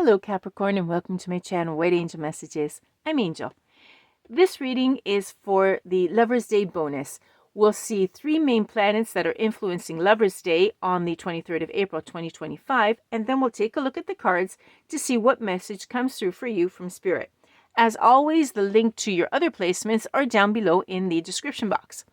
Hello Capricorn and welcome to my channel White Angel Messages. I'm Angel. This reading is for the Lover's Day bonus. We'll see 3 main planets that are influencing Lover's Day on the 23rd of April 2025, and then we'll take a look at the cards to see what message comes through for you from Spirit. As always, the link to your other placements are down below in the description box.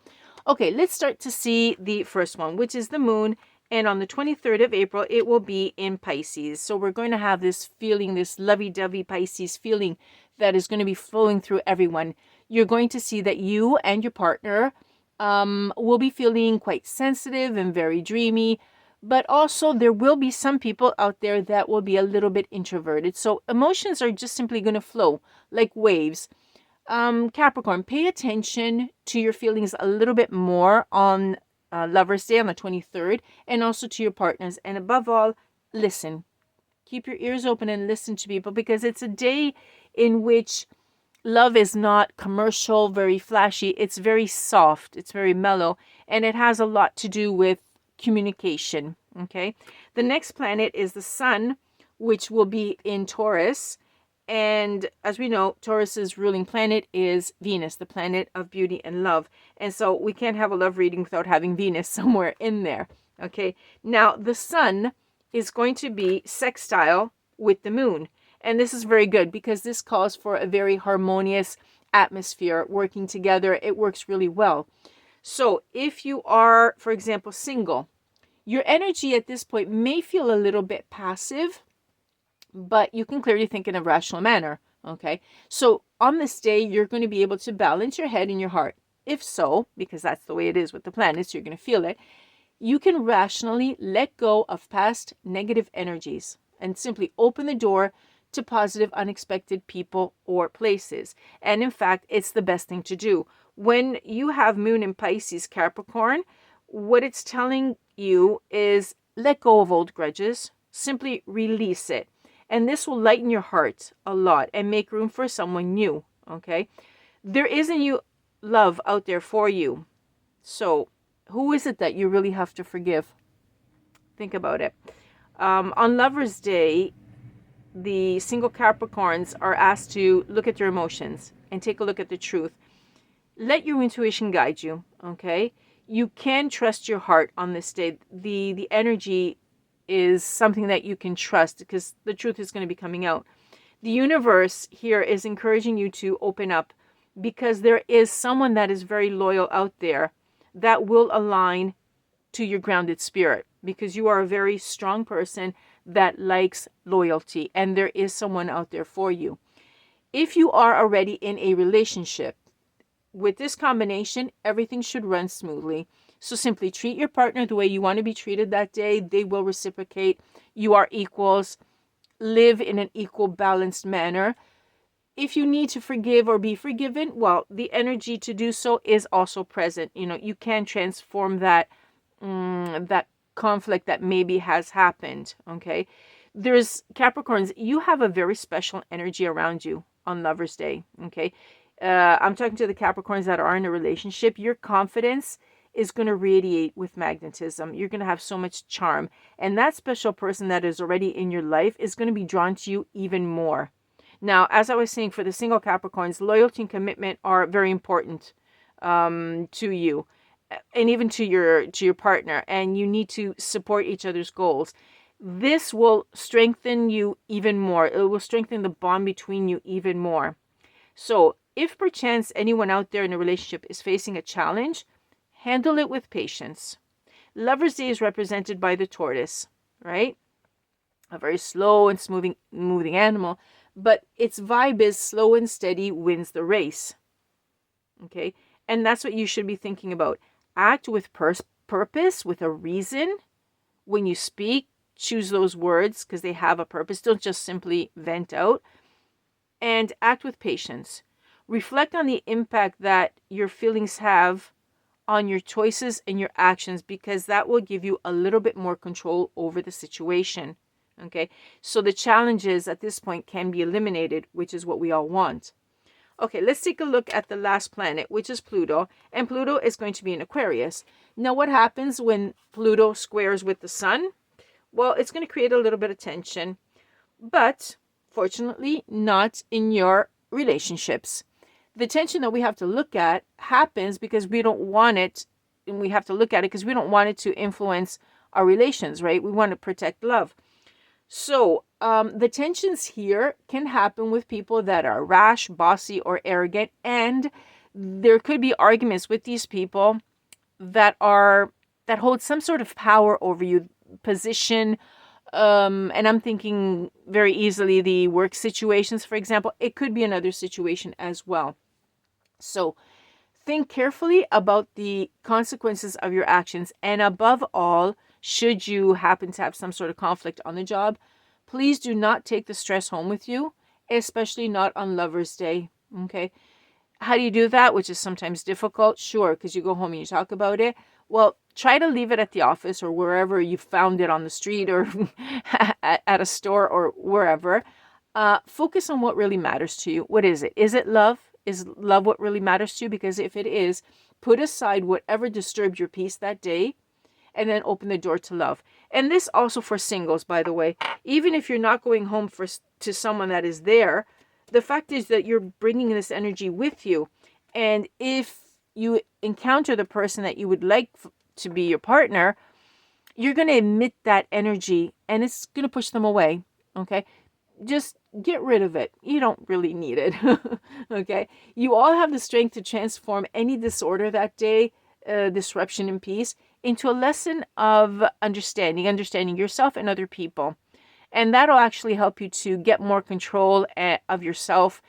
Okay, let's start to see the first one, which is the Moon. And on the 23rd of April, it will be in Pisces. So we're going to have this feeling, this lovey-dovey Pisces feeling that is going to be flowing through everyone. You're going to see that you and your partner will be feeling quite sensitive and very dreamy. But also there will be some people out there that will be a little bit introverted. So emotions are just simply going to flow like waves. Capricorn, pay attention to your feelings a little bit more on Lover's Day on the 23rd, and also to your partners. And above all, listen. Keep your ears open and listen to people, because it's a day in which love is not commercial, very flashy. It's very soft. It's very mellow. And it has a lot to do with communication. Okay. The next planet is the Sun, which will be in Taurus. And as we know, Taurus's ruling planet is Venus, the planet of beauty and love. And so we can't have a love reading without having Venus somewhere in there. Okay. Now, the Sun is going to be sextile with the Moon. And this is very good because this calls for a very harmonious atmosphere working together. It works really well. So if you are, for example, single, your energy at this point may feel a little bit passive, but you can clearly think in a rational manner, okay? So on this day, you're going to be able to balance your head and your heart. If so, because that's the way it is with the planets, you're going to feel it, you can rationally let go of past negative energies and simply open the door to positive, unexpected people or places. And in fact, it's the best thing to do. When you have Moon in Pisces, Capricorn, what it's telling you is let go of old grudges, simply release it. And this will lighten your heart a lot and make room for someone new, okay? There is a new love out there for you. So who is it that you really have to forgive? Think about it. On Lover's Day, the single Capricorns are asked to look at their emotions and take a look at the truth. Let your intuition guide you, okay? You can trust your heart on this day. The energy is something that you can trust because the truth is going to be coming out. The universe here is encouraging you to open up because there is someone that is very loyal out there that will align to your grounded spirit, because you are a very strong person that likes loyalty, and there is someone out there for you. If you are already in a relationship, with this combination, everything should run smoothly. So simply treat your partner the way you want to be treated that day. They will reciprocate. You are equals. Live in an equal, balanced manner. If you need to forgive or be forgiven, well, the energy to do so is also present. You know, you can transform that conflict that maybe has happened. Okay. There's Capricorns, you have a very special energy around you on Lover's Day. Okay. I'm talking to the Capricorns that are in a relationship. Your confidence is going to radiate with magnetism. You're going to have so much charm. And that special person that is already in your life is going to be drawn to you even more. Now, as I was saying, for the single Capricorns, loyalty and commitment are very important to you and even to your partner. And you need to support each other's goals. This will strengthen you even more. It will strengthen the bond between you even more. So if perchance anyone out there in a relationship is facing a challenge, handle it with patience. Lover's Day is represented by the tortoise, right? A very slow and moving animal, but its vibe is slow and steady wins the race. Okay? And that's what you should be thinking about. Act with purpose, with a reason. When you speak, choose those words because they have a purpose. Don't just simply vent out. And act with patience. Reflect on the impact that your feelings have on your choices and your actions, because that will give you a little bit more control over the situation. Okay, so the challenges at this point can be eliminated, which is what we all want. Okay, let's take a look at the last planet, which is Pluto. And Pluto is going to be in Aquarius. Now, what happens when Pluto squares with the Sun? Well, it's going to create a little bit of tension. but fortunately not in your relationships. The tension that we have to look at happens because we don't want it, and we have to look at it because we don't want it to influence our relations, right? We want to protect love. So the tensions here can happen with people that are rash, bossy, or arrogant, and there could be arguments with these people that hold some sort of power over you, position. And I'm thinking very easily the work situations, for example. It could be another situation as well. So think carefully about the consequences of your actions. And above all, should you happen to have some sort of conflict on the job, please do not take the stress home with you, especially not on Lover's Day. Okay. How do you do that? Which is sometimes difficult. Sure, because you go home and you talk about it. Well, try to leave it at the office or wherever you found it, on the street or at a store or wherever. Focus on what really matters to you. What is it? Is it love? Is love what really matters to you? Because if it is, put aside whatever disturbed your peace that day and then open the door to love. And this also for singles, by the way. Even if you're not going home to someone that is there, the fact is that you're bringing this energy with you. And if you encounter the person that you would like to be your partner, you're going to emit that energy and it's going to push them away. Okay. Just get rid of it. You don't really need it. Okay. You all have the strength to transform any disorder that day, disruption in peace, into a lesson of understanding yourself and other people. And that'll actually help you to get more control of yourself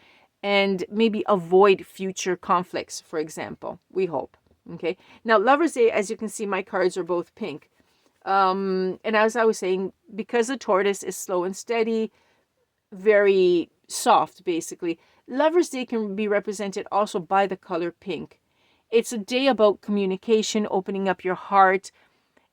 and maybe avoid future conflicts, for example. We hope. Okay. Now, Lover's Day, as you can see, my cards are both pink. And as I was saying, because the tortoise is slow and steady, very soft, basically, Lover's Day can be represented also by the color pink. It's a day about communication, opening up your heart.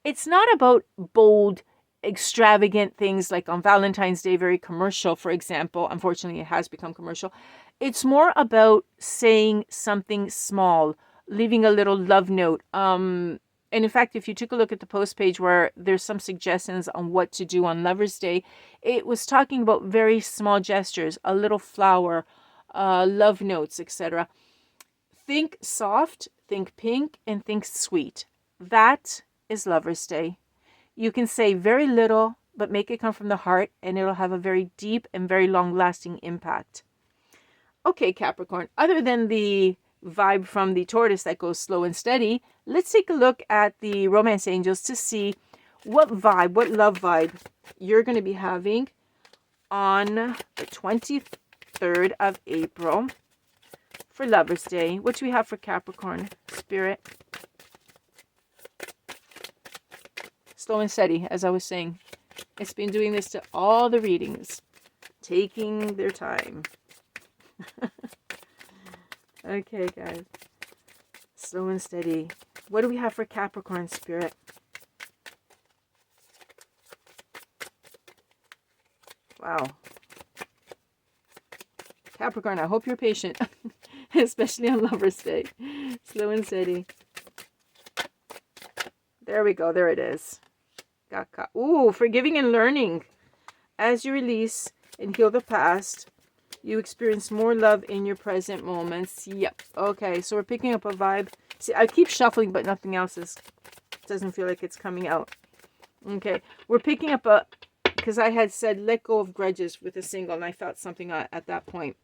It's not about bold, extravagant things like on Valentine's Day, very commercial, for example. Unfortunately, it has become commercial. It's more about saying something small, leaving a little love note. And in fact, if you took a look at the post page where there's some suggestions on what to do on Lover's Day, it was talking about very small gestures, a little flower, love notes, etc. Think soft, think pink, and think sweet. That is Lover's Day. You can say very little, but make it come from the heart, and it'll have a very deep and very long-lasting impact. Okay, Capricorn, other than the vibe from the tortoise that goes slow and steady, let's take a look at the romance angels to see what love vibe you're going to be having on the 23rd of April for Lover's Day. What do we have for Capricorn, Spirit? Slow and steady, as I was saying. It's been doing this to all the readings, taking their time. Okay, guys. Slow and steady. What do we have for Capricorn, Spirit? Wow. Capricorn, I hope you're patient, especially on Lover's Day. Slow and steady. There we go. There it is. Ooh, forgiving and learning. As you release and heal the past, you experience more love in your present moments. Yep. Okay, so we're picking up a vibe. See, I keep shuffling, but nothing else doesn't feel like it's coming out. Okay, we're picking up because I had said let go of grudges with a single, and I felt something at that point.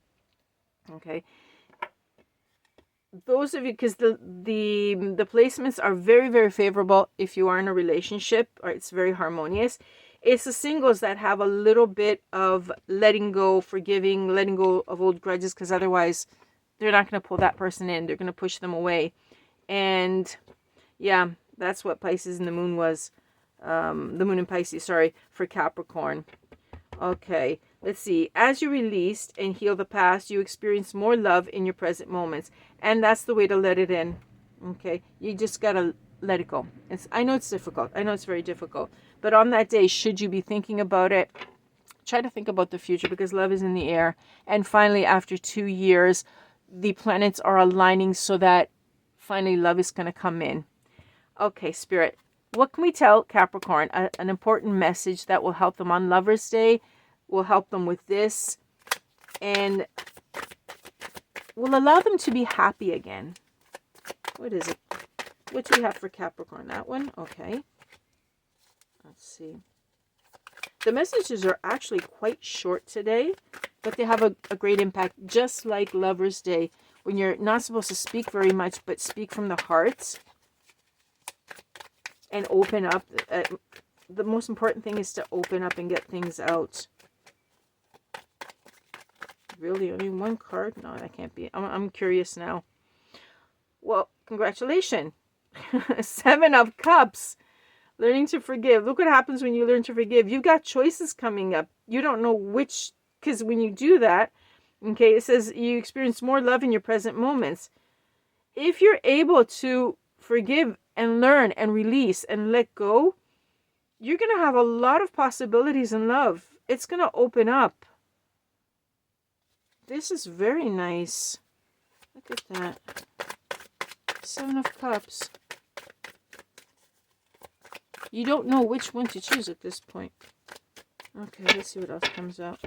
Okay. Those of you, because the placements are very, very favorable if you are in a relationship, or it's very harmonious. It's the singles that have a little bit of letting go, forgiving, letting go of old grudges, because otherwise they're not going to pull that person in. They're going to push them away. And yeah, that's what Pisces and the moon was. The moon in Pisces, sorry, for Capricorn. Okay, let's see. As you released and heal the past, you experience more love in your present moments. And that's the way to let it in. Okay, you just got to let it go. I know it's difficult. I know it's very difficult. But on that day, should you be thinking about it, try to think about the future, because love is in the air. And finally, after 2 years, the planets are aligning so that finally love is going to come in. Okay, Spirit, what can we tell Capricorn? An important message that will help them on Lover's Day. will help them with this and will allow them to be happy again. What is it? What do we have for Capricorn? That one? Okay. Let's see. The messages are actually quite short today, but they have a great impact, just like Lover's Day, when you're not supposed to speak very much, but speak from the heart and open up. The most important thing is to open up and get things out. Really, only one card? No, that can't be. I'm curious now. Well, congratulations. 7 of Cups. Learning to forgive. Look what happens when you learn to forgive. You've got choices coming up. You don't know which, because when you do that, okay, it says you experience more love in your present moments. If you're able to forgive and learn and release and let go, you're going to have a lot of possibilities in love. It's going to open up. This is very nice. Look at that. 7 of Cups. You don't know which one to choose at this point. Okay, let's see what else comes out.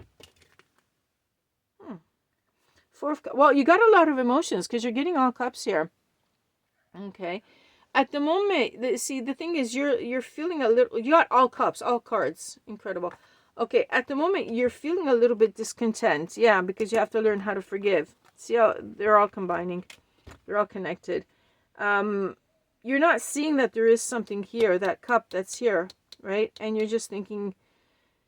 4 of Cups. Well, you got a lot of emotions because you're getting all cups here. Okay. At the moment, see, the thing is you're feeling a little, you got all cups, all cards. Incredible. Okay, at the moment, you're feeling a little bit discontent. Yeah, because you have to learn how to forgive. See how they're all combining. They're all connected. You're not seeing that there is something here, that cup that's here, right? And you're just thinking,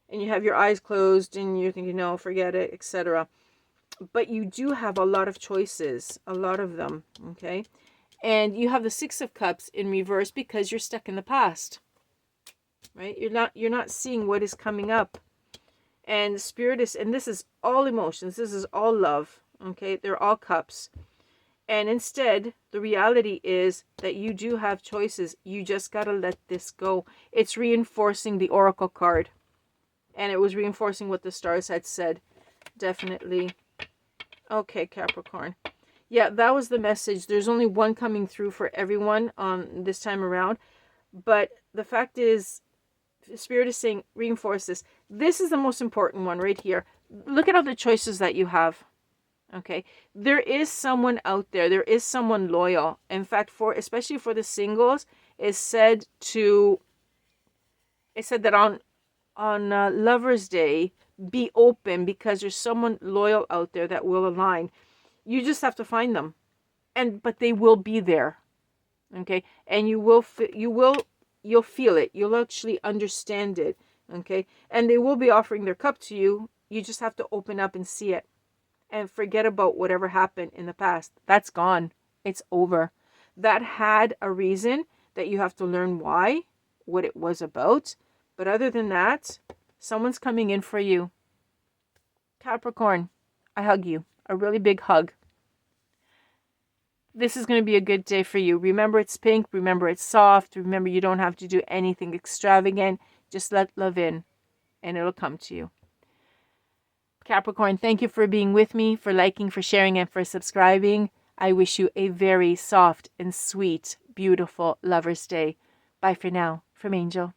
and you have your eyes closed, and you're thinking, no, forget it, etc. But you do have a lot of choices, a lot of them, okay? And you have the 6 of Cups in reverse because you're stuck in the past. Right? You're not seeing what is coming up. And Spirit is, and this is all emotions. This is all love. Okay? They're all cups. And instead, the reality is that you do have choices. You just got to let this go. It's reinforcing the Oracle card. And it was reinforcing what the stars had said. Definitely. Okay, Capricorn. Yeah, that was the message. There's only one coming through for everyone on this time around. But the fact is, Spirit is saying, reinforce this. This is the most important one right here. Look at all the choices that you have. Okay. There is someone out there. There is someone loyal. In fact, especially for the singles, it's said that on Lover's Day, be open because there's someone loyal out there that will align. You just have to find them. But they will be there. Okay? And you'll feel it. You'll actually understand it. Okay? And they will be offering their cup to you. You just have to open up and see it. And forget about whatever happened in the past. That's gone. It's over. That had a reason that you have to learn why, what it was about. But other than that, someone's coming in for you. Capricorn, I hug you. A really big hug. This is going to be a good day for you. Remember, it's pink. Remember, it's soft. Remember, you don't have to do anything extravagant. Just let love in, and it'll come to you. Capricorn, thank you for being with me, for liking, for sharing, and for subscribing. I wish you a very soft and sweet, beautiful Lover's Day. Bye for now. From Angel.